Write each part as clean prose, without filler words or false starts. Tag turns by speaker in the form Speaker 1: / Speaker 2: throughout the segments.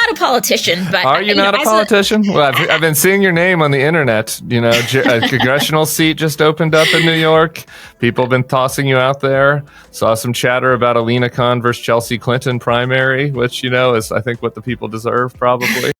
Speaker 1: not a politician, but
Speaker 2: are you not a politician? Well, I've been seeing your name on the internet. You know, a congressional seat just opened up in New York. People have been tossing you out there. Saw some chatter about a Lina Khan versus Chelsea Clinton primary, which, you know, is I think what the people deserve probably.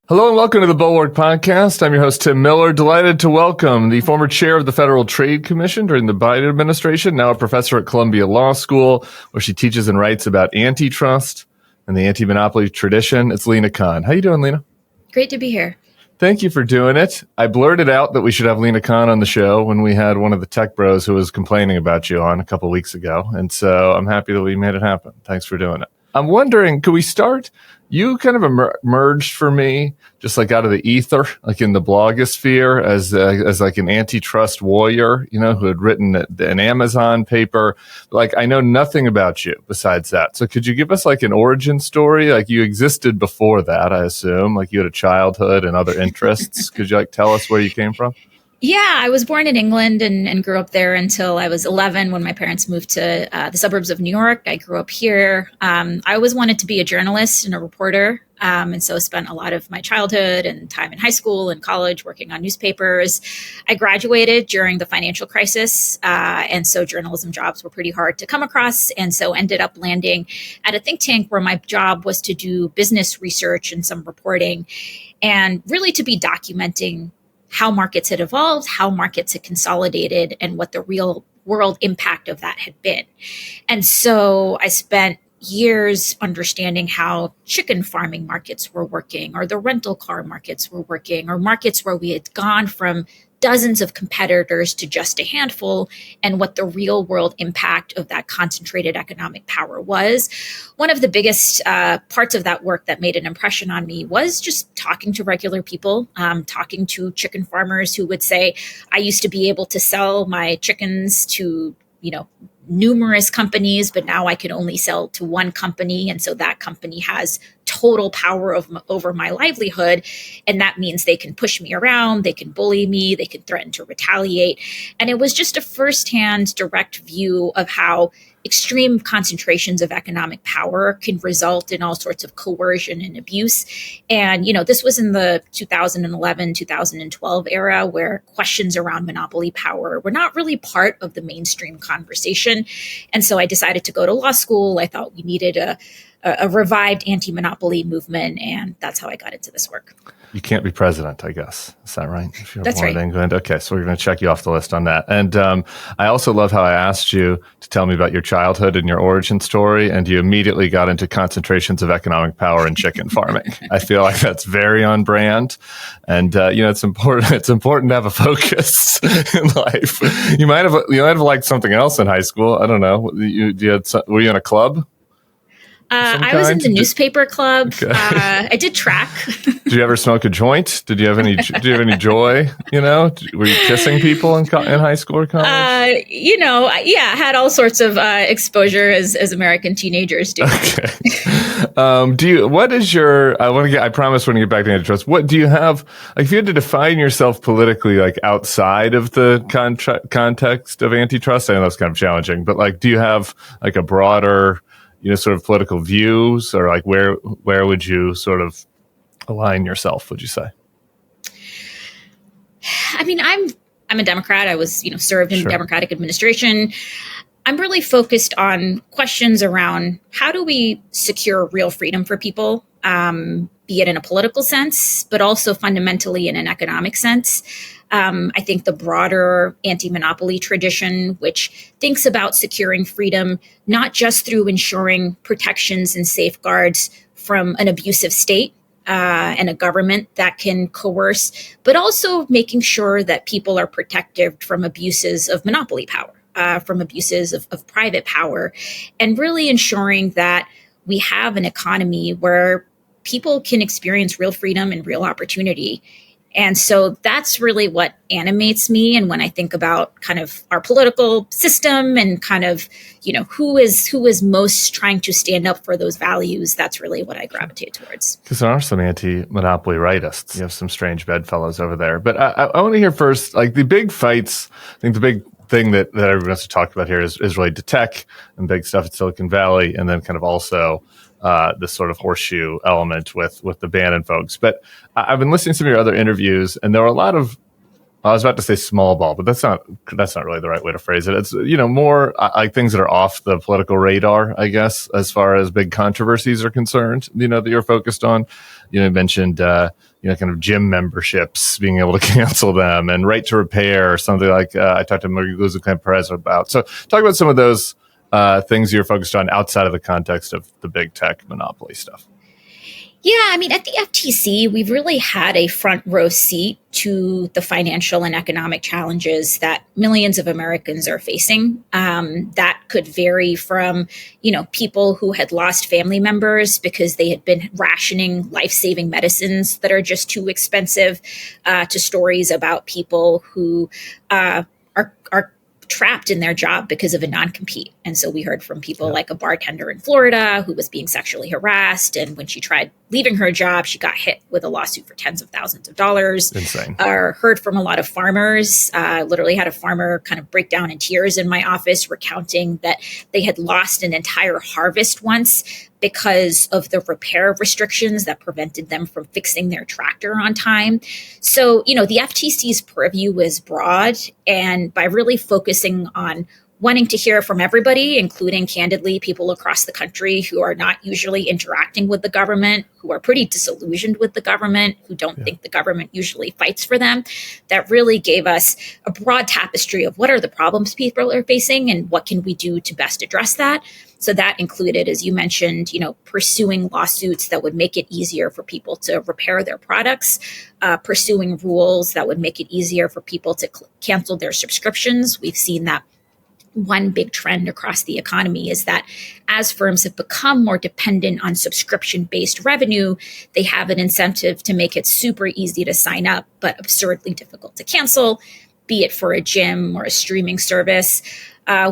Speaker 2: Hello and welcome to the Bulwark podcast. I'm your host, Tim Miller. Delighted to welcome the former chair of the Federal Trade Commission during the Biden administration, now a professor at Columbia Law School, where she teaches and writes about antitrust and the anti-monopoly tradition. It's Lina Khan. How you doing, Lina?
Speaker 1: Great to be here.
Speaker 2: Thank you for doing it. I blurted out that we should have Lina Khan on the show when we had one of the tech bros who was complaining about you on a couple of weeks ago. And so I'm happy that we made it happen. Thanks for doing it. I'm wondering, could we start? You kind of emerged for me just like out of the ether, like in the blogosphere as like an antitrust warrior, you know, who had written an Amazon paper. Like, I know nothing about you besides that. So could you give us like an origin story? Like, you existed before that, I assume, like you had a childhood and other interests. Could you like tell us where you came from?
Speaker 1: Yeah, I was born in England and grew up there until I was 11 when my parents moved to the suburbs of New York. I grew up here. I always wanted to be a journalist and a reporter. And so spent a lot of my childhood and time in high school and college working on newspapers. I graduated during the financial crisis. And so journalism jobs were pretty hard to come across. And so ended up landing at a think tank where my job was to do business research and some reporting and really to be documenting how markets had evolved, how markets had consolidated, and what the real world impact of that had been. And so I spent years understanding how chicken farming markets were working, or the rental car markets were working, or markets where we had gone from dozens of competitors to just a handful, and what the real world impact of that concentrated economic power was. One of the biggest parts of that work that made an impression on me was just talking to regular people, talking to chicken farmers who would say, I used to be able to sell my chickens to, you know, numerous companies, but now I can only sell to one company. And so that company has total power over my livelihood. And that means they can push me around, they can bully me, they can threaten to retaliate. And it was just a firsthand direct view of how extreme concentrations of economic power can result in all sorts of coercion and abuse. And, you know, this was in the 2011, 2012 era where questions around monopoly power were not really part of the mainstream conversation. And so I decided to go to law school. I thought we needed a revived anti-monopoly movement. And that's how I got into this work.
Speaker 2: You can't be president, I guess. Is that right? If you're
Speaker 1: That's
Speaker 2: born
Speaker 1: right.
Speaker 2: in England. Okay, so we're going to check you off the list on that. And I also love how I asked you to tell me about your childhood and your origin story, and you immediately got into concentrations of economic power in chicken farming. I feel like that's very on brand, and you know, it's important. It's important to have a focus in life. You might have liked something else in high schole. I don't know. Were you in a club?
Speaker 1: I was in the newspaper club. Okay. I did track.
Speaker 2: Did you ever smoke a joint? Did you have any joy? You know, were you kissing people in high school or college?
Speaker 1: You know, yeah, had all sorts of exposure as American teenagers do.
Speaker 2: Okay. What is your? I promise when you get back to antitrust. What do you have? Like, if you had to define yourself politically, like outside of the context of antitrust, I know that's kind of challenging, but like, do you have like a broader, you know, sort of political views, or like where would you sort of align yourself, would you say?
Speaker 1: I mean, I'm a Democrat. I was, you know, served in the Democratic administration. I'm really focused on questions around how do we secure real freedom for people, be it in a political sense, but also fundamentally in an economic sense. I think the broader anti-monopoly tradition, which thinks about securing freedom, not just through ensuring protections and safeguards from an abusive state and a government that can coerce, but also making sure that people are protected from abuses of monopoly power, from abuses of private power, and really ensuring that we have an economy where people can experience real freedom and real opportunity. And so that's really what animates me. And when I think about kind of our political system and kind of, you know, who is most trying to stand up for those values, that's really what I gravitate towards.
Speaker 2: Because there are some anti-monopoly rightists. You have some strange bedfellows over there. But I want to hear first, like the big fights, I think the big thing that everyone has to talk about here is related to tech and big stuff at Silicon Valley, and then kind of also this sort of horseshoe element with the Bannon folks. But I've been listening to some of your other interviews, and there were a lot of, I was about to say small ball, but that's not really the right way to phrase it. It's, more like things that are off the political radar, I guess, as far as big controversies are concerned, that you're focused on. You mentioned, kind of gym memberships, being able to cancel them, and right to repair, something like I talked to Marie-Louise Perez about. So talk about some of those things you're focused on outside of the context of the big tech monopoly stuff.
Speaker 1: Yeah, I mean, at the FTC, we've really had a front row seat to the financial and economic challenges that millions of Americans are facing. That could vary from, people who had lost family members because they had been rationing life-saving medicines that are just too expensive, to stories about people who are trapped in their job because of a non-compete. And so we heard from people like a bartender in Florida who was being sexually harassed. And when she tried leaving her job, she got hit with a lawsuit for tens of thousands of dollars.
Speaker 2: Insane.
Speaker 1: Heard from a lot of farmers. Literally had a farmer kind of break down in tears in my office, recounting that they had lost an entire harvest once because of the repair restrictions that prevented them from fixing their tractor on time. So, the FTC's purview is broad. And by really focusing on wanting to hear from everybody, including, candidly, people across the country who are not usually interacting with the government, who are pretty disillusioned with the government, who don't think the government usually fights for them, that really gave us a broad tapestry of what are the problems people are facing and what can we do to best address that. So that included, as you mentioned, pursuing lawsuits that would make it easier for people to repair their products, pursuing rules that would make it easier for people to cancel their subscriptions. We've seen that one big trend across the economy is that as firms have become more dependent on subscription-based revenue, they have an incentive to make it super easy to sign up, but absurdly difficult to cancel, be it for a gym or a streaming service.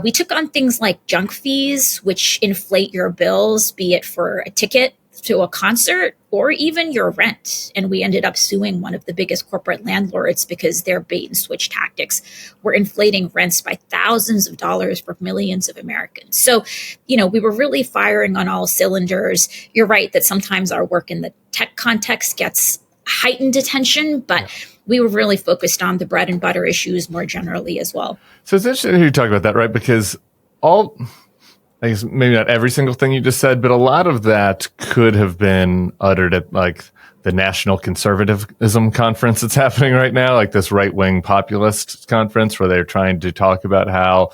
Speaker 1: We took on things like junk fees, which inflate your bills, be it for a ticket to a concert or even your rent. And we ended up suing one of the biggest corporate landlords because their bait and switch tactics were inflating rents by thousands of dollars for millions of Americans. So, we were really firing on all cylinders. You're right that sometimes our work in the tech context gets heightened attention, but we were really focused on the bread and butter issues more generally as well.
Speaker 2: So it's interesting to hear you talk about that, right? Because I guess maybe not every single thing you just said, but a lot of that could have been uttered at like the National Conservatism Conference that's happening right now, like this right-wing populist conference where they're trying to talk about how,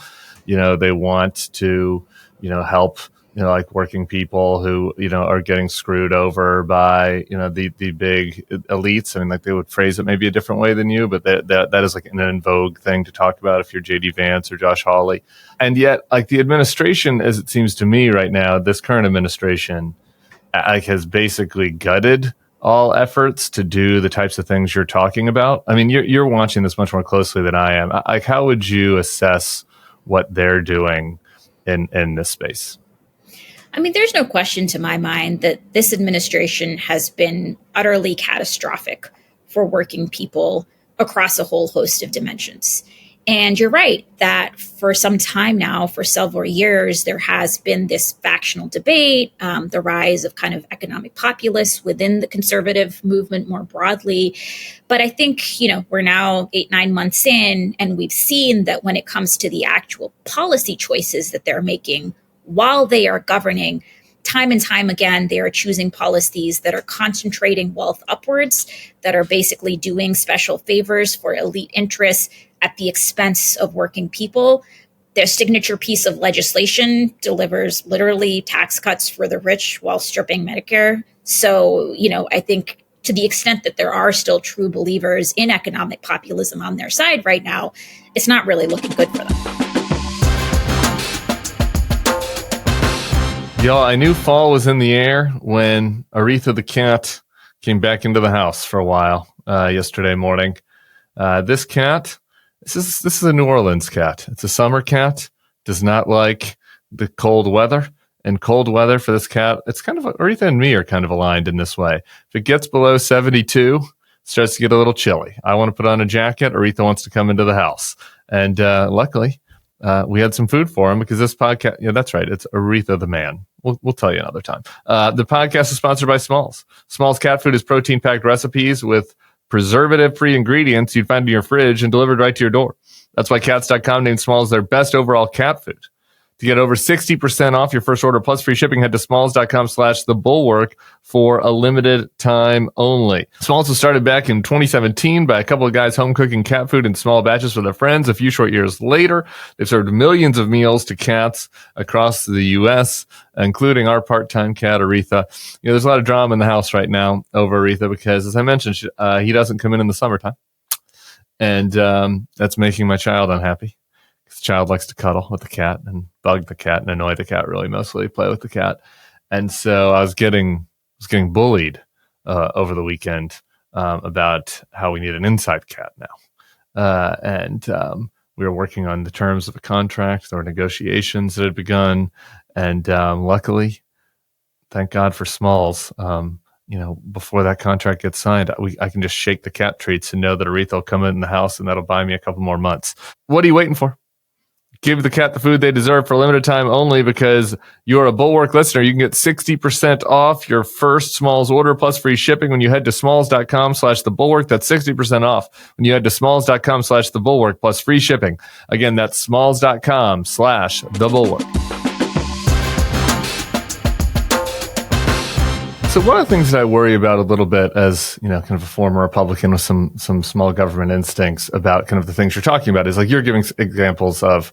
Speaker 2: they want to, help, like working people who, are getting screwed over by, the big elites. I mean, like they would phrase it maybe a different way than you, but that is like an in vogue thing to talk about if you're JD Vance or Josh Hawley. And yet, like the administration, as it seems to me right now, this current administration has basically gutted all efforts to do the types of things you're talking about. I mean, you're watching this much more closely than I am. Like, how would you assess what they're doing in this space?
Speaker 1: I mean, there's no question to my mind that this administration has been utterly catastrophic for working people across a whole host of dimensions. And you're right that for some time now, for several years, there has been this factional debate, the rise of kind of economic populists within the conservative movement more broadly. But I think, we're now 8-9 months in, and we've seen that when it comes to the actual policy choices that they're making while they are governing, time and time again, they are choosing policies that are concentrating wealth upwards, that are basically doing special favors for elite interests at the expense of working people. Their signature piece of legislation delivers literally tax cuts for the rich while stripping Medicare. So, I think to the extent that there are still true believers in economic populism on their side right now, it's not really looking good for them.
Speaker 2: Y'all, I knew fall was in the air when Aretha the cat came back into the house for a while yesterday morning. This cat, this is a New Orleans cat. It's a summer cat, does not like the cold weather. And cold weather for this cat, it's kind of, Aretha and me are kind of aligned in this way. If it gets below 72, starts to get a little chilly. I want to put on a jacket. Aretha wants to come into the house. And luckily, we had some food for him because this podcast, yeah, that's right. It's Aretha the man. We'll tell you another time. The podcast is sponsored by Smalls. Smalls cat food is protein-packed recipes with preservative-free ingredients you'd find in your fridge and delivered right to your door. That's why Cats.com named Smalls their best overall cat food. To get over 60% off your first order plus free shipping, head to smalls.com/thebulwark for a limited time only. Smalls was started back in 2017 by a couple of guys home cooking cat food in small batches for their friends. A few short years later, they've served millions of meals to cats across the U.S., including our part-time cat, Aretha. There's a lot of drama in the house right now over Aretha because, as I mentioned, he doesn't come in the summertime. And that's making my child unhappy. The child likes to cuddle with the cat and bug the cat and annoy the cat, really mostly play with the cat. And so I was getting bullied over the weekend about how we need an inside cat now. And we were working on the terms of a contract. There were negotiations that had begun. And luckily, thank God for Smalls, before that contract gets signed, I can just shake the cat treats and know that Aretha will come in the house and that'll buy me a couple more months. What are you waiting for? Give the cat the food they deserve for a limited time only because you're a Bulwark listener. You can get 60% off your first Smalls order plus free shipping when you head to smalls.com/thebulwark. That's 60% off when you head to smalls.com/thebulwark plus free shipping. Again, that's smalls.com/thebulwark. So one of the things that I worry about a little bit as, kind of a former Republican with some small government instincts about kind of the things you're talking about is like you're giving examples of,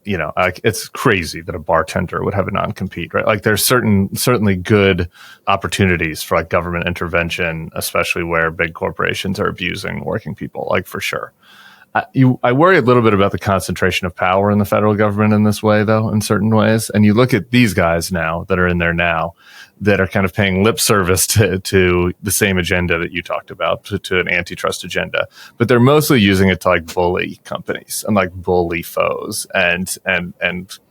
Speaker 2: it's crazy that a bartender would have a non-compete, right? Like there's certainly good opportunities for like government intervention, especially where big corporations are abusing working people, like for sure. I worry a little bit about the concentration of power in the federal government in this way, though, in certain ways. And you look at these guys now that are in there now that are kind of paying lip service to the same agenda that you talked about, to an antitrust agenda. But they're mostly using it to like bully companies and like bully foes and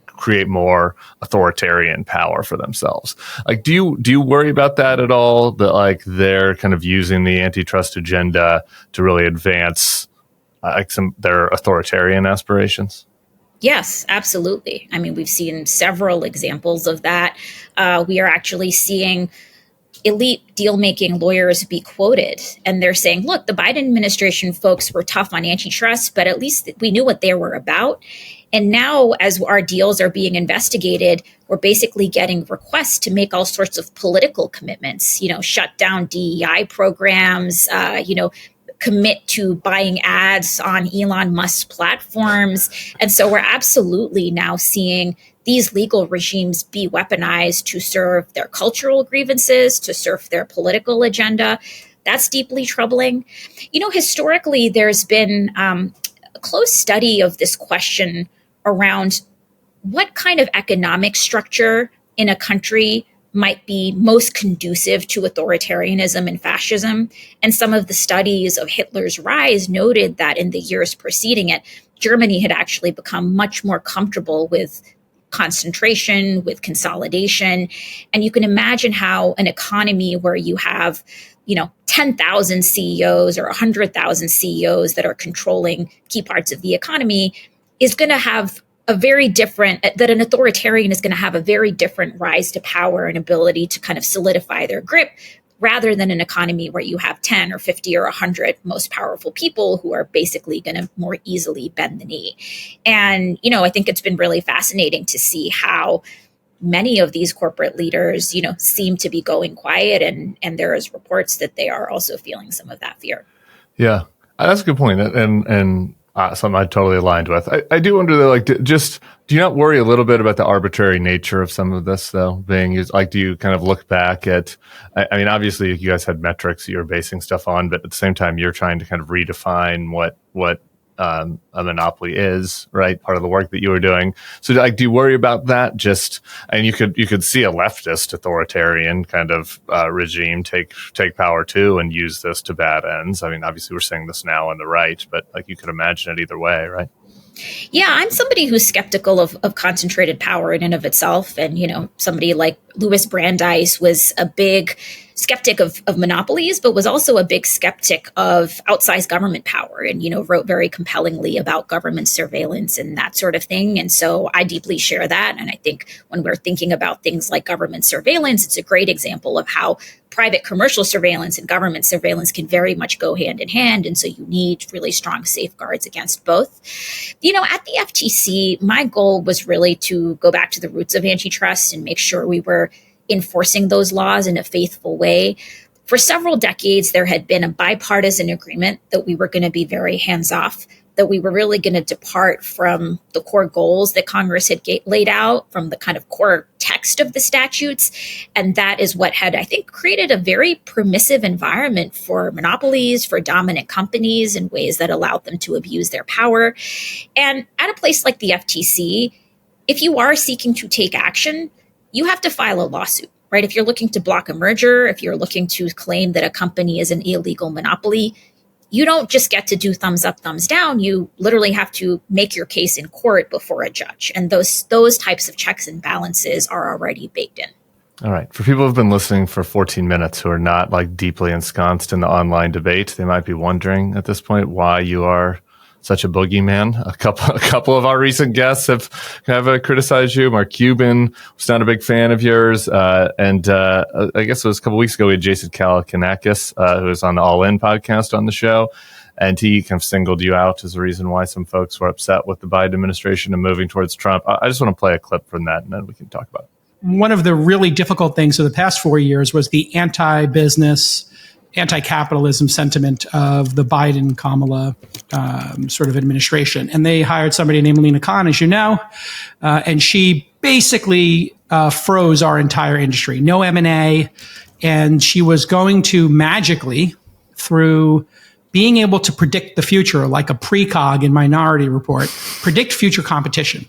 Speaker 2: create more authoritarian power for themselves. Like, do you worry about that at all? That like they're kind of using the antitrust agenda to really advance their authoritarian aspirations?
Speaker 1: Yes, absolutely. I mean, we've seen several examples of that. We are actually seeing elite deal-making lawyers be quoted, and they're saying, look, the Biden administration folks were tough on antitrust, but at least we knew what they were about. And now, as our deals are being investigated, we're basically getting requests to make all sorts of political commitments, shut down DEI programs, commit to buying ads on Elon Musk's platforms. And so we're absolutely now seeing these legal regimes be weaponized to serve their cultural grievances, to serve their political agenda. That's deeply troubling. Historically, there's been a close study of this question around what kind of economic structure in a country might be most conducive to authoritarianism and fascism. And some of the studies of Hitler's rise noted that in the years preceding it, Germany had actually become much more comfortable with concentration, with consolidation. And you can imagine how an economy where you have 10,000 CEOs or 100,000 CEOs that are controlling key parts of the economy is going to have that an authoritarian is going to have a very different rise to power and ability to kind of solidify their grip, rather than an economy where you have 10 or 50 or 100 most powerful people who are basically going to more easily bend the knee. And, I think it's been really fascinating to see how many of these corporate leaders, seem to be going quiet, and there is reports that they are also feeling some of that fear.
Speaker 2: Yeah, that's a good point. And something I totally aligned with. I do wonder though, like, do you not worry a little bit about the arbitrary nature of some of this though being used? Like, do you kind of look back at, I mean, obviously you guys had metrics you were basing stuff on, but at the same time, you're trying to kind of redefine what a monopoly is, right? Part of the work that you were doing. So like, do you worry about that? And you could see a leftist authoritarian kind of regime take power too and use this to bad ends. I mean, obviously we're seeing this now on the right, but like you could imagine it either way, right?
Speaker 1: Yeah, I'm somebody who's skeptical of concentrated power in and of itself. And, somebody like Louis Brandeis was a big skeptic of monopolies, but was also a big skeptic of outsized government power and, wrote very compellingly about government surveillance and that sort of thing. And so I deeply share that. And I think when we're thinking about things like government surveillance, it's a great example of how private commercial surveillance and government surveillance can very much go hand in hand. And so you need really strong safeguards against both. At the FTC, my goal was really to go back to the roots of antitrust and make sure we were enforcing those laws in a faithful way. For several decades, there had been a bipartisan agreement that we were going to be very hands-off, that we were really going to depart from the core goals that Congress had laid out, from the kind of core text of the statutes. And that is what had, I think, created a very permissive environment for monopolies, for dominant companies in ways that allowed them to abuse their power. And at a place like the FTC, if you are seeking to take action, you have to file a lawsuit, right? If you're looking to block a merger, if you're looking to claim that a company is an illegal monopoly, you don't just get to do thumbs up, thumbs down. You literally have to make your case in court before a judge. And those types of checks and balances are already baked in.
Speaker 2: All right. For people who've been listening for 14 minutes who are not deeply ensconced in the online debate, they might be wondering at this point why you are such a boogeyman. A couple of our recent guests have criticized you. Mark Cuban was not a big fan of yours. And I guess it was a couple of weeks ago, we had Jason Calacanis, who was on the All In podcast on the show. And he kind of singled you out as a reason why some folks were upset with the Biden administration and moving towards Trump. I just want to play a clip from that, and then we can talk about it.
Speaker 3: One of the really difficult things of the past 4 years was the anti-business, anti-capitalism sentiment of the Biden-Kamala sort of administration. And they hired somebody named Lina Khan, as you know, and she basically froze our entire industry. No M&A, and she was going to magically, through being able to predict the future, like a precog in Minority Report, predict future competition.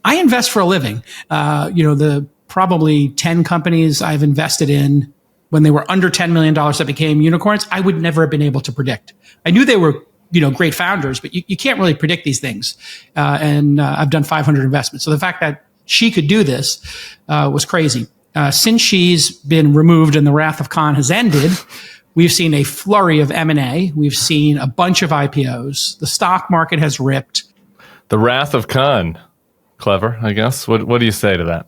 Speaker 3: I invest for a living. The probably 10 companies I've invested in when they were under $10 million that became unicorns, I would never have been able to predict. I knew they were, great founders, but you can't really predict these things. And I've done 500 investments. So the fact that she could do this was crazy. Since she's been removed and the wrath of Khan has ended, we've seen a flurry of M&A. We've seen a bunch of IPOs. The stock market has ripped.
Speaker 2: The wrath of Khan. Clever, I guess. What do you say to that?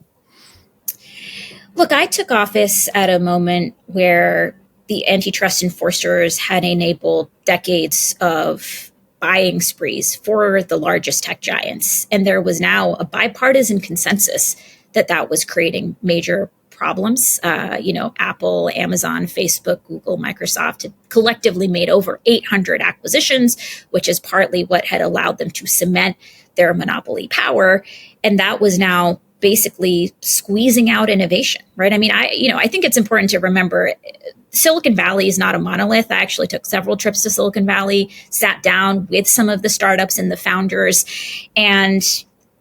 Speaker 1: Look, I took office at a moment where the antitrust enforcers had enabled decades of buying sprees for the largest tech giants. And there was now a bipartisan consensus that was creating major problems. Apple, Amazon, Facebook, Google, Microsoft had collectively made over 800 acquisitions, which is partly what had allowed them to cement their monopoly power. And that was now basically squeezing out innovation, right? I mean, I think it's important to remember Silicon Valley is not a monolith. I actually took several trips to Silicon Valley, sat down with some of the startups and the founders. And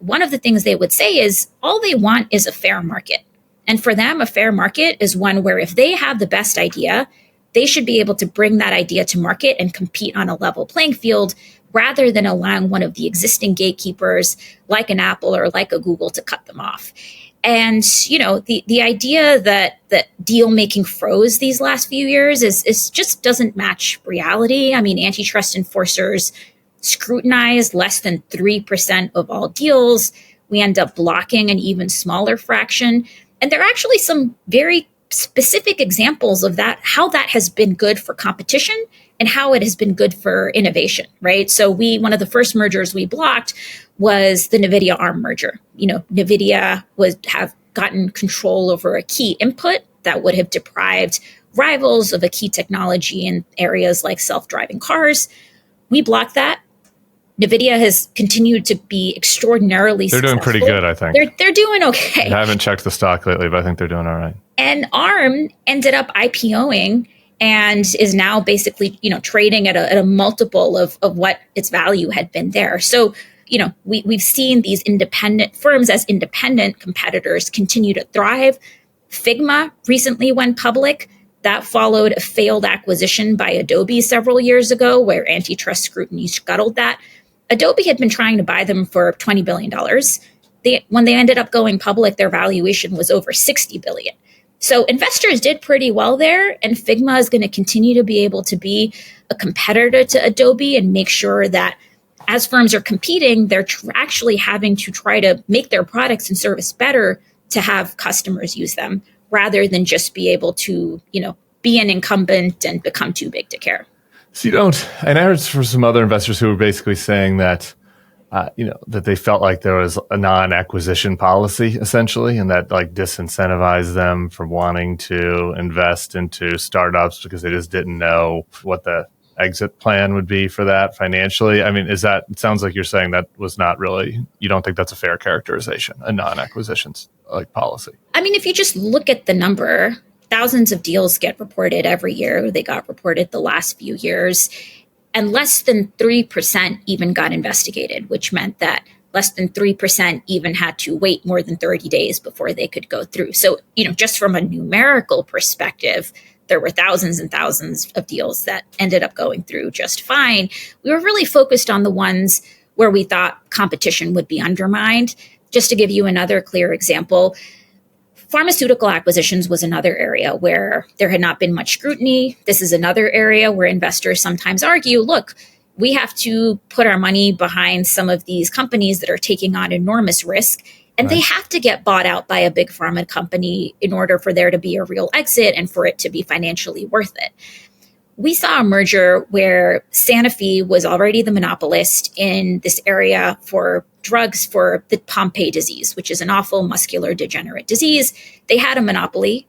Speaker 1: one of the things they would say is all they want is a fair market. And for them, a fair market is one where if they have the best idea, they should be able to bring that idea to market and compete on a level playing field rather than allowing one of the existing gatekeepers like an Apple or like a Google to cut them off. And, the idea that deal making froze these last few years is just doesn't match reality. I mean, antitrust enforcers scrutinize less than 3% of all deals. We end up blocking an even smaller fraction. And there are actually some very specific examples of that, how that has been good for competition and how it has been good for innovation, right? So one of the first mergers we blocked was the NVIDIA ARM merger. NVIDIA would have gotten control over a key input that would have deprived rivals of a key technology in areas like self-driving cars. We blocked that. NVIDIA has continued to be extraordinarily successful.
Speaker 2: They're doing pretty good, I think.
Speaker 1: They're doing okay.
Speaker 2: I haven't checked the stock lately, but I think they're doing all right.
Speaker 1: And ARM ended up IPOing and is now basically, trading at a multiple of what its value had been there. So, we've seen these independent firms as independent competitors continue to thrive. Figma recently went public. That followed a failed acquisition by Adobe several years ago where antitrust scrutiny scuttled that. Adobe had been trying to buy them for $20 billion. When they ended up going public, their valuation was over $60 billion. So investors did pretty well there, and Figma is going to continue to be able to be a competitor to Adobe and make sure that as firms are competing, they're actually having to try to make their products and service better to have customers use them rather than just be able to, be an incumbent and become too big to care.
Speaker 2: So you don't, and I heard from some other investors who were basically saying that, that they felt like there was a non-acquisition policy essentially, and that like disincentivized them from wanting to invest into startups because they just didn't know what the exit plan would be for that financially. I mean, it sounds like you're saying that was not really, you don't think that's a fair characterization, a non-acquisitions like policy.
Speaker 1: I mean, if you just look at the number, thousands of deals get reported every year. They got reported the last few years, and less than 3% even got investigated, which meant that less than 3% even had to wait more than 30 days before they could go through. So, just from a numerical perspective, there were thousands and thousands of deals that ended up going through just fine. We were really focused on the ones where we thought competition would be undermined. Just to give you another clear example, pharmaceutical acquisitions was another area where there had not been much scrutiny. This is another area where investors sometimes argue, look, we have to put our money behind some of these companies that are taking on enormous risk. And They have to get bought out by a big pharma company in order for there to be a real exit and for it to be financially worth it. We saw a merger where Sanofi was already the monopolist in this area for drugs for the Pompe disease, which is an awful muscular degenerate disease. They had a monopoly.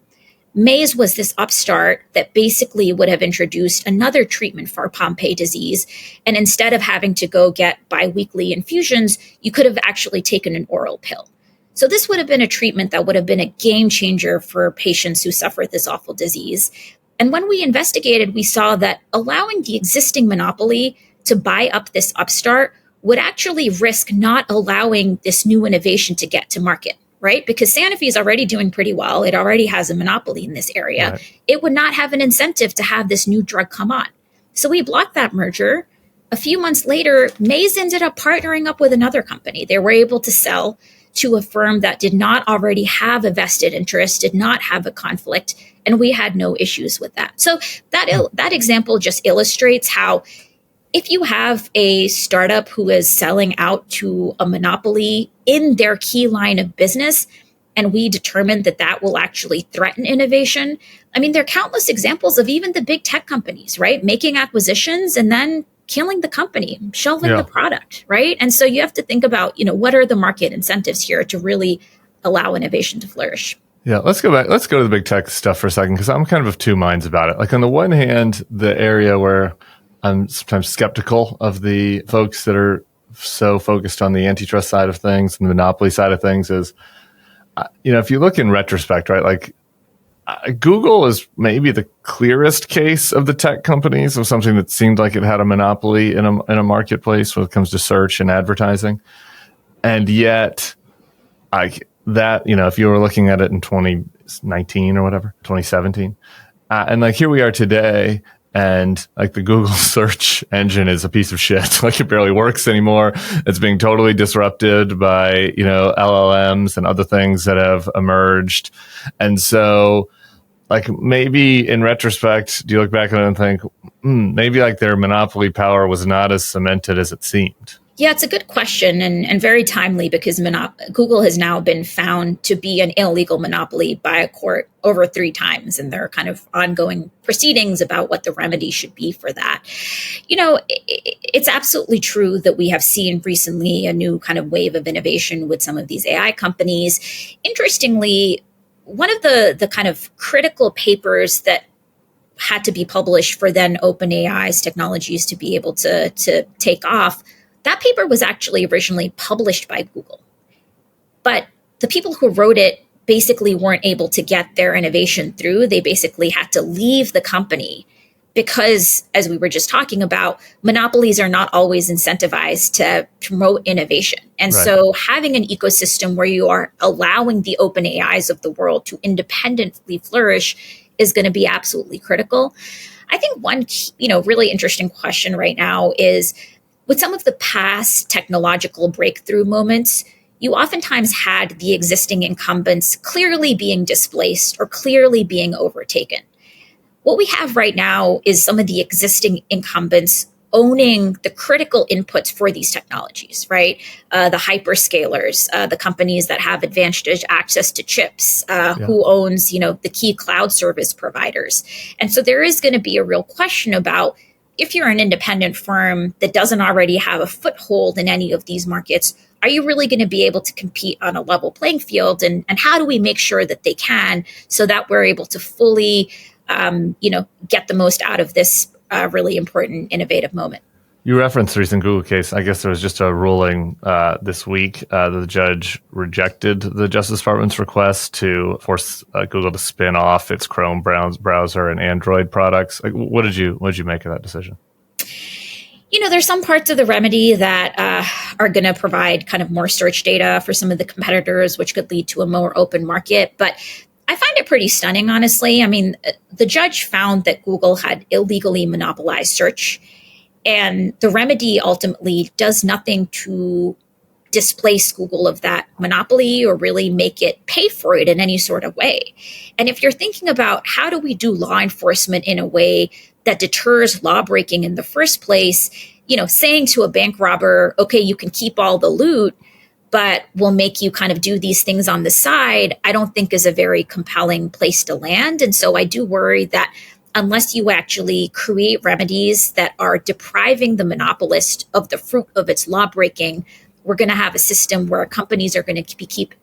Speaker 1: Maze was this upstart that basically would have introduced another treatment for Pompe disease. And instead of having to go get biweekly infusions, you could have actually taken an oral pill. So this would have been a treatment that would have been a game changer for patients who suffer this awful disease. And when we investigated, we saw that allowing the existing monopoly to buy up this upstart would actually risk not allowing this new innovation to get to market, right? Because Sanofi is already doing pretty well. It already has a monopoly in this area. Right. It would not have an incentive to have this new drug come on. So we blocked that merger. A few months later, Maze ended up partnering up with another company. They were able to sell to a firm that did not already have a vested interest, did not have a conflict, and we had no issues with that. So that example just illustrates how if you have a startup who is selling out to a monopoly in their key line of business, and we determine that that will actually threaten innovation, I mean, there are countless examples of even the big tech companies, right? Making acquisitions and then killing the company, shelving the product, right? And so you have to think about, what are the market incentives here to really allow innovation to flourish?
Speaker 2: Yeah, let's go back. Let's go to the big tech stuff for a second, because I'm kind of two minds about it. Like on the one hand, the area where I'm sometimes skeptical of the folks that are so focused on the antitrust side of things and the monopoly side of things is, if you look in retrospect, right, like Google is maybe the clearest case of the tech companies of something that seemed like it had a monopoly in a marketplace when it comes to search and advertising. And yet, if you were looking at it in 2019 or whatever, 2017, and like here we are today, and like the Google search engine is a piece of shit. Like it barely works anymore. It's being totally disrupted by, LLMs and other things that have emerged. And so like maybe in retrospect, do you look back at it and think, maybe like their monopoly power was not as cemented as it seemed?
Speaker 1: Yeah, it's a good question and very timely because Google has now been found to be an illegal monopoly by a court over 3 times. And there are kind of ongoing proceedings about what the remedy should be for that. It's absolutely true that we have seen recently a new kind of wave of innovation with some of these AI companies. Interestingly, one of the kind of critical papers that had to be published for then OpenAI's technologies to be able to take off, that paper was actually originally published by Google. But the people who wrote it basically weren't able to get their innovation through. They basically had to leave the company because, as we were just talking about, monopolies are not always incentivized to promote innovation. And so having an ecosystem where you are allowing the open AIs of the world to independently flourish is going to be absolutely critical. I think one, really interesting question right now is, with some of the past technological breakthrough moments, you oftentimes had the existing incumbents clearly being displaced or clearly being overtaken. What we have right now is some of the existing incumbents owning the critical inputs for these technologies, right? The hyperscalers, the companies that have advantaged access to chips, who owns, the key cloud service providers. And so there is going to be a real question about, if you're an independent firm that doesn't already have a foothold in any of these markets, are you really going to be able to compete on a level playing field? And how do we make sure that they can, so that we're able to fully get the most out of this really important, innovative moment?
Speaker 2: You referenced the recent Google case. I guess there was just a ruling this week. The judge rejected the Justice Department's request to force Google to spin off its Chrome browser and Android products. What did you make of that decision?
Speaker 1: There's some parts of the remedy that are going to provide kind of more search data for some of the competitors, which could lead to a more open market. But I find it pretty stunning, honestly. I mean, the judge found that Google had illegally monopolized search, and the remedy ultimately does nothing to displace Google of that monopoly or really make it pay for it in any sort of way. And if you're thinking about, how do we do law enforcement in a way that deters law breaking in the first place, saying to a bank robber, okay, you can keep all the loot, but we'll make you kind of do these things on the side, I don't think is a very compelling place to land. And so I do worry that unless you actually create remedies that are depriving the monopolist of the fruit of its law breaking, we're going to have a system where companies are going to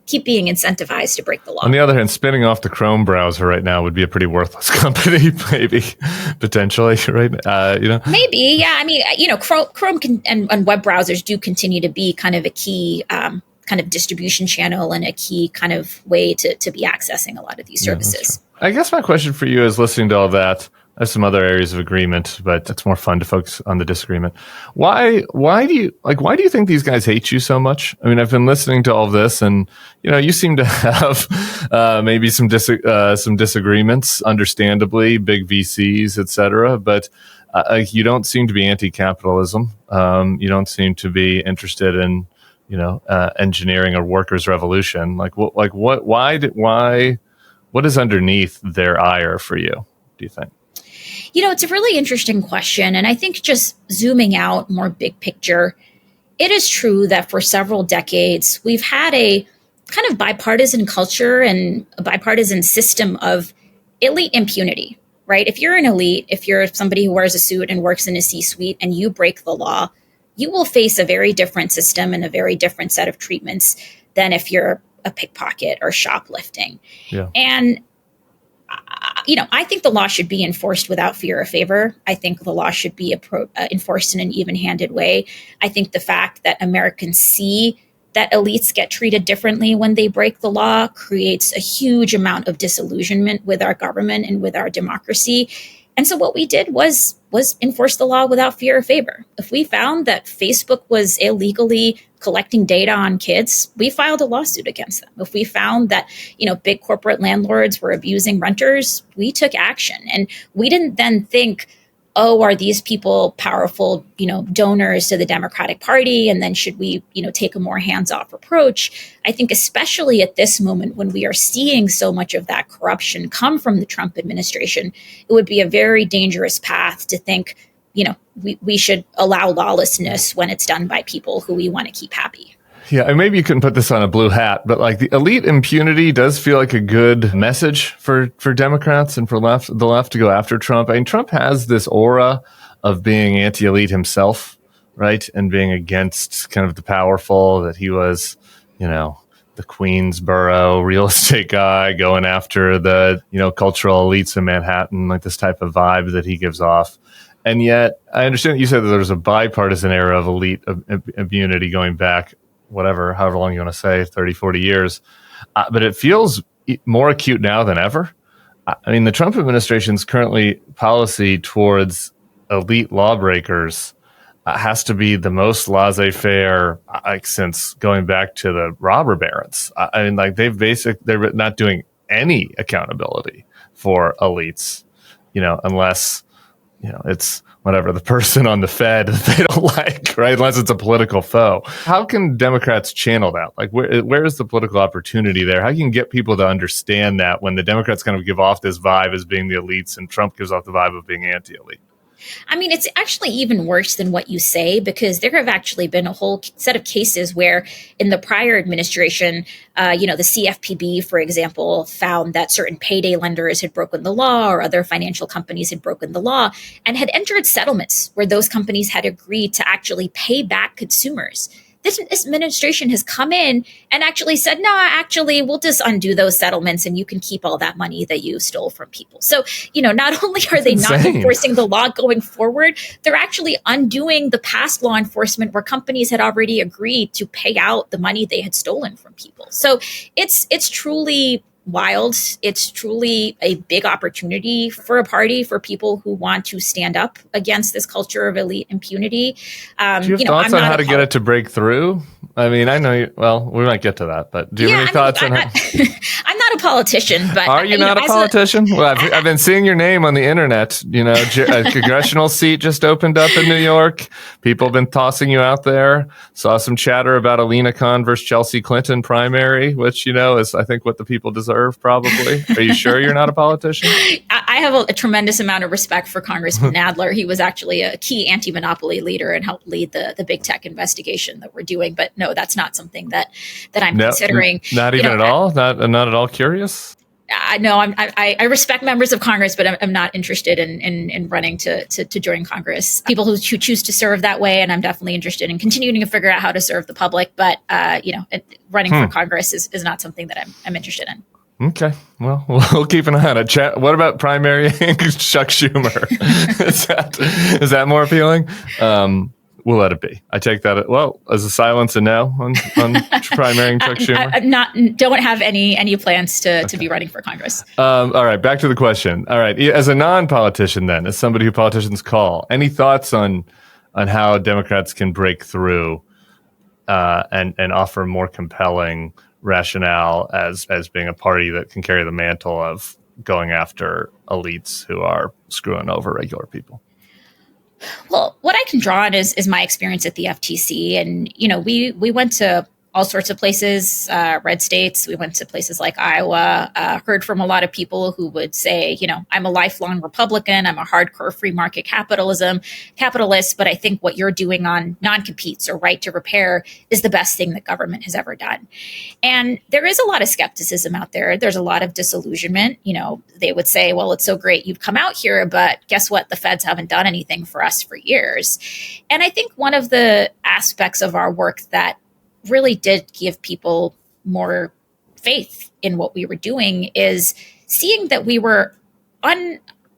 Speaker 1: keep being incentivized to break the law.
Speaker 2: On the other hand, spinning off the Chrome browser right now would be a pretty worthless company, maybe, potentially, right?
Speaker 1: Maybe, yeah. I mean, Chrome and web browsers do continue to be kind of a key kind of distribution channel and a key kind of way to be accessing a lot of these services.
Speaker 2: I guess my question for you is, listening to all that, I have some other areas of agreement, but it's more fun to focus on the disagreement. Why do you think these guys hate you so much? I mean, I've been listening to all of this, and you seem to have maybe some disagreements, understandably, big VCs, etc. But you don't seem to be anti-capitalism. You don't seem to be interested in engineering a workers' revolution. What is underneath their ire for you, do you think?
Speaker 1: It's a really interesting question. And I think, just zooming out more big picture, it is true that for several decades, we've had a kind of bipartisan culture and a bipartisan system of elite impunity, right? If you're an elite, if you're somebody who wears a suit and works in a C-suite and you break the law, you will face a very different system and a very different set of treatments than if you're a pickpocket or shoplifting.
Speaker 2: Yeah.
Speaker 1: And I think the law should be enforced without fear or favor. I think the law should be enforced in an even-handed way. I think the fact that Americans see that elites get treated differently when they break the law creates a huge amount of disillusionment with our government and with our democracy. And so what we did was enforce the law without fear or favor. If we found that Facebook was illegally collecting data on kids, we filed a lawsuit against them. If we found that, big corporate landlords were abusing renters, we took action. And we didn't then think, oh, are these people powerful, donors to the Democratic Party? And then should we, take a more hands-off approach? I think especially at this moment, when we are seeing so much of that corruption come from the Trump administration, it would be a very dangerous path to think, we should allow lawlessness when it's done by people who we want to keep happy.
Speaker 2: Yeah, and maybe you couldn't put this on a blue hat, but the elite impunity does feel like a good message for Democrats and for the left to go after Trump. I mean, Trump has this aura of being anti-elite himself, right? And being against kind of the powerful, that he was, the Queensboro real estate guy going after the, cultural elites in Manhattan, like this type of vibe that he gives off. And yet, I understand that you said that there's a bipartisan era of elite immunity going back, however long you want to say, 30, 40 years. But it feels more acute now than ever. I mean, the Trump administration's currently policy towards elite lawbreakers has to be the most laissez-faire since going back to the robber barons. I mean, they're not doing any accountability for elites, unless it's whatever the person on the Fed that they don't like, right? Unless it's a political foe. How can Democrats channel that? Like, where is the political opportunity there? How can you get people to understand that when the Democrats kind of give off this vibe as being the elites and Trump gives off the vibe of being anti-elite?
Speaker 1: I mean, it's actually even worse than what you say, because there have actually been a whole set of cases where in the prior administration, the CFPB, for example, found that certain payday lenders had broken the law or other financial companies had broken the law and had entered settlements where those companies had agreed to actually pay back consumers. This administration has come in and actually said, no, actually, we'll just undo those settlements and you can keep all that money that you stole from people. So, not only are they not enforcing the law going forward, they're actually undoing the past law enforcement where companies had already agreed to pay out the money they had stolen from people. So it's truly wild. It's truly a big opportunity for a party, for people who want to stand up against this culture of elite impunity.
Speaker 2: Do you have thoughts on how to get it to break through? I mean, I know we might get to that, but do you have any thoughts on how?
Speaker 1: I'm not a politician, but
Speaker 2: are you not a politician? Well, I've been seeing your name on the internet. A congressional seat just opened up in New York. People have been tossing you out there. Saw some chatter about a Lina Khan versus Chelsea Clinton primary, which is I think what the people deserve. Probably. Are you sure you're not a politician?
Speaker 1: I have a tremendous amount of respect for Congressman Nadler. He was actually a key anti-monopoly leader and helped lead the big tech investigation that we're doing. But no, that's not something that I'm considering.
Speaker 2: Not even at all? Not at all curious?
Speaker 1: No, I respect members of Congress, but I'm not interested in running to join Congress. People who choose to serve that way, and I'm definitely interested in continuing to figure out how to serve the public. But running for Congress is not something that I'm interested in.
Speaker 2: Okay, well, we'll keep an eye on it. What about primarying Chuck Schumer? Is that more appealing? We'll let it be. I take that as a silence and no on primarying Chuck Schumer.
Speaker 1: Don't have any plans to be running for Congress.
Speaker 2: All right, back to the question. All right, as a non-politician, then, as somebody who politicians call, any thoughts on how Democrats can break through and offer more compelling rationale as being a party that can carry the mantle of going after elites who are screwing over regular people?
Speaker 1: Well, what I can draw on is my experience at the FTC. And, we went to all sorts of places, red states. We went to places like Iowa, heard from a lot of people who would say, I'm a lifelong Republican. I'm a hardcore free market capitalist. But I think what you're doing on non-competes or right to repair is the best thing that government has ever done. And there is a lot of skepticism out there. There's a lot of disillusionment. They would say, well, it's so great you've come out here, but guess what? The feds haven't done anything for us for years. And I think one of the aspects of our work that really did give people more faith in what we were doing is seeing that we were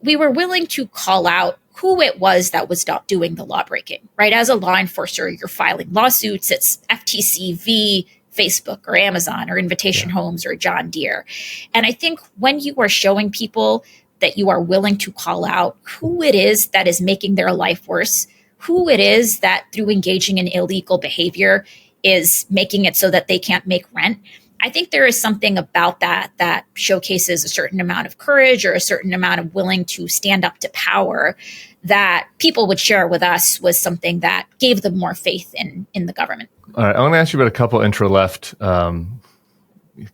Speaker 1: willing to call out who it was that was not doing the law breaking, right? As a law enforcer, you're filing lawsuits. It's FTC v. Facebook or Amazon or Invitation Homes or John Deere. And I think when you are showing people that you are willing to call out who it is that is making their life worse, who it is that through engaging in illegal behavior is making it so that they can't make rent, I think there is something about that showcases a certain amount of courage or a certain amount of willing to stand up to power that people would share with us was something that gave them more faith in the government.
Speaker 2: All right, I want to ask you about a couple intra-left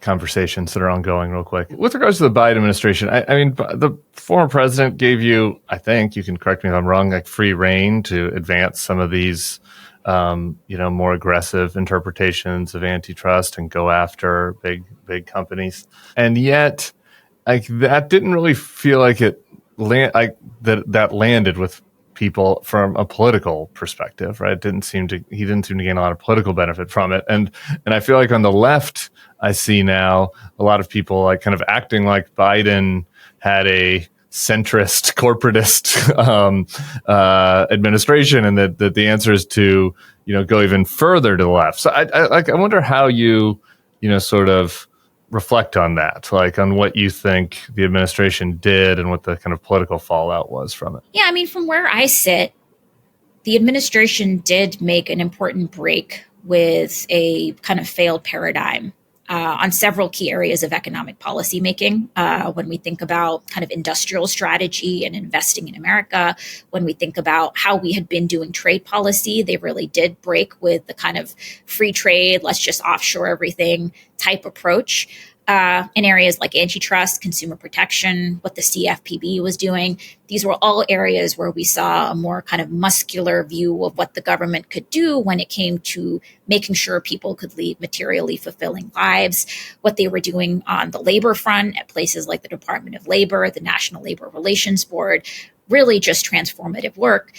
Speaker 2: conversations that are ongoing real quick. With regards to the Biden administration, I mean, the former president gave you, I think, you can correct me if I'm wrong, like free reign to advance some of these more aggressive interpretations of antitrust and go after big companies. And yet, that didn't really feel like that landed with people from a political perspective, right? He didn't seem to gain a lot of political benefit from it. And I feel like on the left, I see now a lot of people like kind of acting like Biden had a centrist, corporatist administration, and that the answer is to go even further to the left. So I wonder how you sort of reflect on that, like on what you think the administration did and what the kind of political fallout was from it.
Speaker 1: Yeah, I mean, from where I sit, the administration did make an important break with a kind of failed paradigm on several key areas of economic policy making. When we think about kind of industrial strategy and investing in America, when we think about how we had been doing trade policy, they really did break with the kind of free trade, let's just offshore everything type approach. In areas like antitrust, consumer protection, what the CFPB was doing. These were all areas where we saw a more kind of muscular view of what the government could do when it came to making sure people could lead materially fulfilling lives, what they were doing on the labor front at places like the Department of Labor, the National Labor Relations Board, really just transformative work.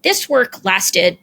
Speaker 1: This work lasted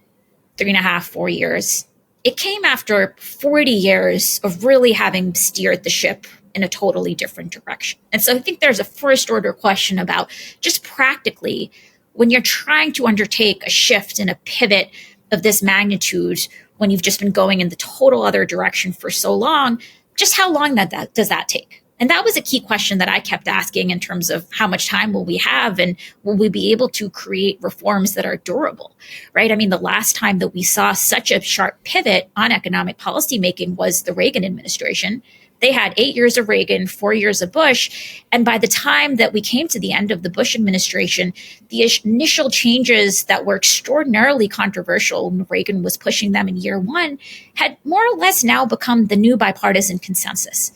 Speaker 1: 3.5, 4 years. It came after 40 years of really having steered the ship in a totally different direction. And so I think there's a first order question about just practically, when you're trying to undertake a shift and a pivot of this magnitude, when you've just been going in the total other direction for so long, just how long does that take? And that was a key question that I kept asking in terms of how much time will we have and will we be able to create reforms that are durable, right? I mean, the last time that we saw such a sharp pivot on economic policymaking was the Reagan administration. They had 8 years of Reagan, 4 years of Bush. And by the time that we came to the end of the Bush administration, the initial changes that were extraordinarily controversial when Reagan was pushing them in year one had more or less now become the new bipartisan consensus.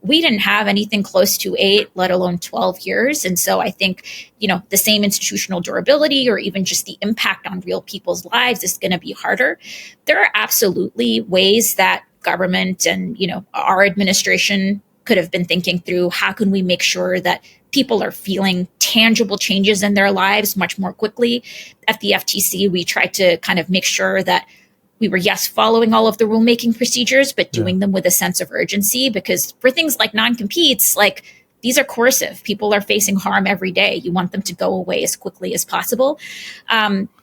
Speaker 1: We didn't have anything close to 8, let alone 12 years. And so I think, the same institutional durability or even just the impact on real people's lives is going to be harder. There are absolutely ways that government and, our administration could have been thinking through how can we make sure that people are feeling tangible changes in their lives much more quickly. At the FTC, we tried to kind of make sure that we were, yes, following all of the rulemaking procedures, but doing them with a sense of urgency, because for things like non-competes, like these are coercive. People are facing harm every day. You want them to go away as quickly as possible.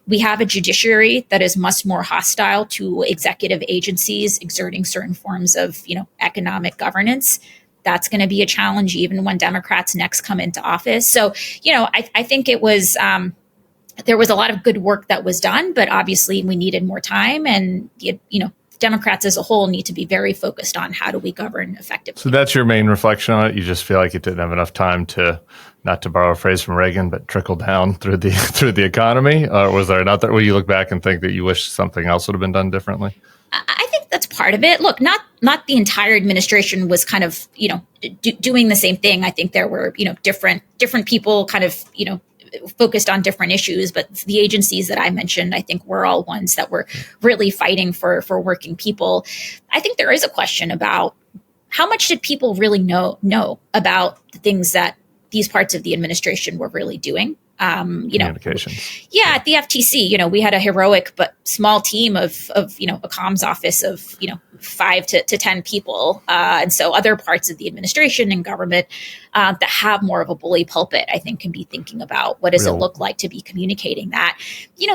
Speaker 1: We have a judiciary that is much more hostile to executive agencies exerting certain forms of, economic governance. That's going to be a challenge even when Democrats next come into office. So, I think it was... there was a lot of good work that was done, but obviously we needed more time. And, Democrats as a whole need to be very focused on how do we govern effectively.
Speaker 2: So that's your main reflection on it? You just feel like it didn't have enough time to, not to borrow a phrase from Reagan, but trickle down through the economy? Or was there another, will you look back and think that you wish something else would have been done differently?
Speaker 1: I think that's part of it. Look, not the entire administration was kind of, doing the same thing. I think there were, different people kind of, focused on different issues, but the agencies that I mentioned, I think were all ones that were really fighting for working people. I think there is a question about how much did people really know about the things that these parts of the administration were really doing.
Speaker 2: Communications.
Speaker 1: Yeah, at the FTC, we had a heroic but small team of a comms office of 5 to 10 people, and so other parts of the administration and government that have more of a bully pulpit, I think, can be thinking about what does it look like to be communicating that.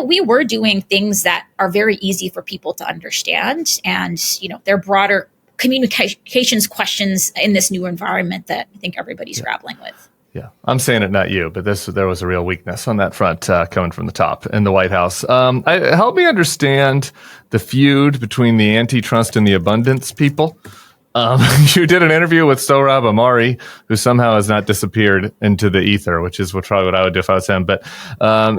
Speaker 1: We were doing things that are very easy for people to understand, and they're broader communications questions in this new environment that I think everybody's grappling with.
Speaker 2: Yeah, I'm saying it, not you, but there was a real weakness on that front coming from the top in the White House. Help me understand the feud between the antitrust and the abundance people. You did an interview with Sohrab Ahmari, who somehow has not disappeared into the ether, which is probably what I would do if I was him. But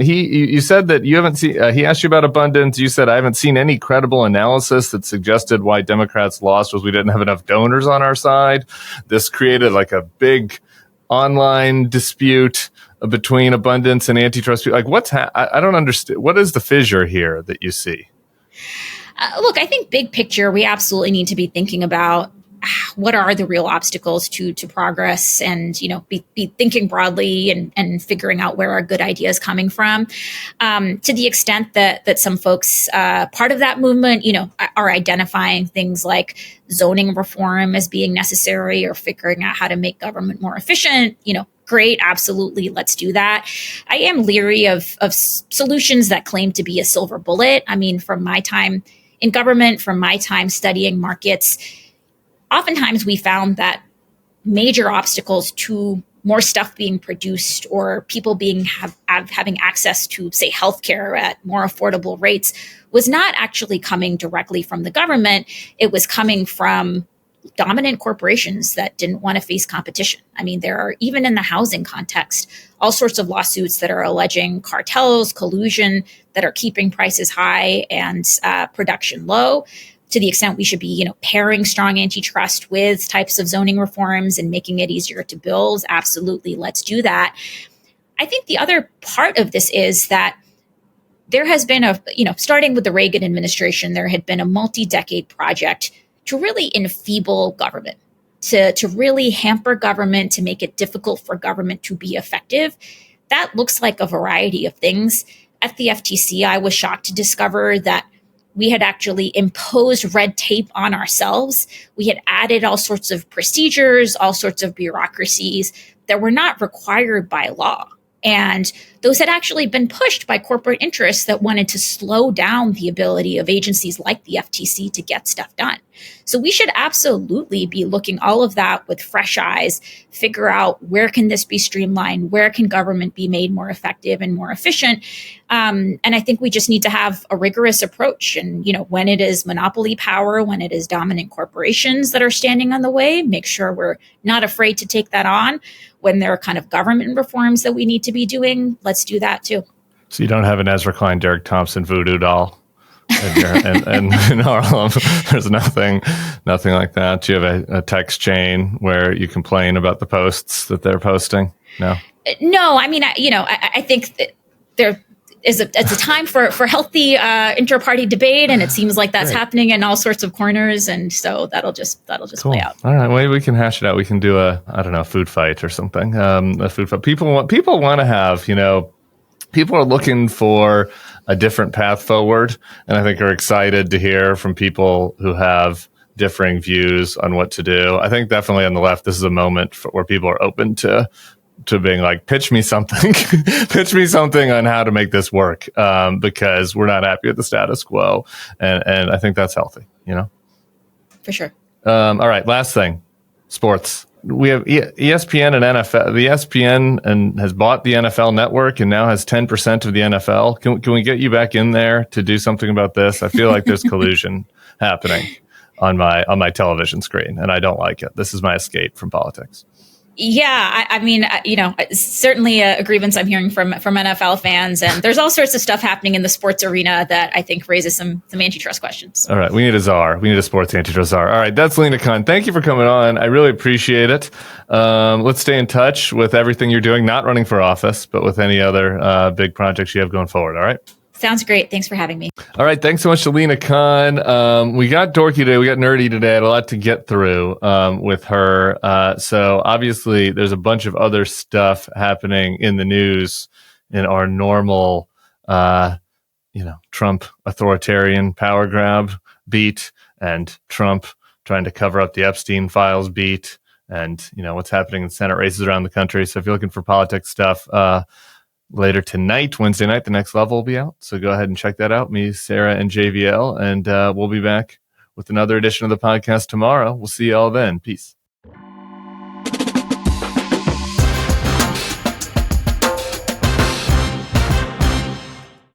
Speaker 2: you said that you haven't seen. He asked you about abundance. You said, I haven't seen any credible analysis that suggested why Democrats lost was we didn't have enough donors on our side. This created like a big online dispute between abundance and antitrust. Like, I don't understand. What is the fissure here that you see?
Speaker 1: Look, I think big picture, we absolutely need to be thinking about what are the real obstacles to progress, and be thinking broadly and figuring out where our good ideas coming from. To the extent that some folks, part of that movement, are identifying things like zoning reform as being necessary or figuring out how to make government more efficient, great, absolutely, let's do that. I am leery of solutions that claim to be a silver bullet. I mean, from my time in government, from my time studying markets, oftentimes we found that major obstacles to more stuff being produced or people having access to, say, healthcare at more affordable rates was not actually coming directly from the government. It was coming from dominant corporations that didn't want to face competition. I mean, there are, even in the housing context, all sorts of lawsuits that are alleging cartels, collusion, that are keeping prices high and production low. To the extent we should be, pairing strong antitrust with types of zoning reforms and making it easier to build, absolutely, let's do that. I think the other part of this is that there has been starting with the Reagan administration, there had been a multi-decade project to really enfeeble government, to really hamper government, to make it difficult for government to be effective. That looks like a variety of things. At the FTC, I was shocked to discover that we had actually imposed red tape on ourselves. We had added all sorts of procedures, all sorts of bureaucracies that were not required by law. And those had actually been pushed by corporate interests that wanted to slow down the ability of agencies like the FTC to get stuff done. So we should absolutely be looking all of that with fresh eyes, figure out where can this be streamlined, where can government be made more effective and more efficient. And I think we just need to have a rigorous approach. And, when it is monopoly power, when it is dominant corporations that are standing on the way, make sure we're not afraid to take that on. When there are kind of government reforms that we need to be doing, let's do that too.
Speaker 2: So you don't have an Ezra Klein, Derek Thompson voodoo doll and in Harlem. There's nothing like that. Do you have a text chain where you complain about the posts that they're posting? No.
Speaker 1: No, I mean, I think that it's a time for healthy inter-party debate, and it seems like that's happening in all sorts of corners, and so that'll just cool. Play out.
Speaker 2: All right, well, we can hash it out. We can do a food fight or something. A food fight. People want to have, people are looking for a different path forward, and I think are excited to hear from people who have differing views on what to do. I think definitely on the left, this is a moment where people are open to being like, pitch me something, pitch me something on how to make this work, because we're not happy with the status quo. And I think that's healthy,
Speaker 1: For sure.
Speaker 2: All right. Last thing, sports. We have ESPN and NFL. The ESPN has bought the NFL network and now has 10% of the NFL. Can we get you back in there to do something about this? I feel like there's collusion happening on my television screen, and I don't like it. This is my escape from politics.
Speaker 1: Yeah, I mean, certainly a grievance I'm hearing from NFL fans, and there's all sorts of stuff happening in the sports arena that I think raises some antitrust questions. All
Speaker 2: right, we need a czar. We need a sports antitrust czar. All right, that's Lina Khan. Thank you for coming on. I really appreciate it. Let's stay in touch with everything you're doing, not running for office, but with any other big projects you have going forward. All right.
Speaker 1: Sounds great. Thanks for having me.
Speaker 2: All right. Thanks so much to Lina Khan. We got dorky today. We got nerdy today. I had a lot to get through with her. So obviously there's a bunch of other stuff happening in the news in our normal, Trump authoritarian power grab beat, and Trump trying to cover up the Epstein files beat, and, what's happening in Senate races around the country. So if you're looking for politics stuff, later tonight, Wednesday night, The Next Level will be out. So go ahead and check that out. Me, Sarah, and JVL. And we'll be back with another edition of the podcast tomorrow. We'll see you all then. Peace.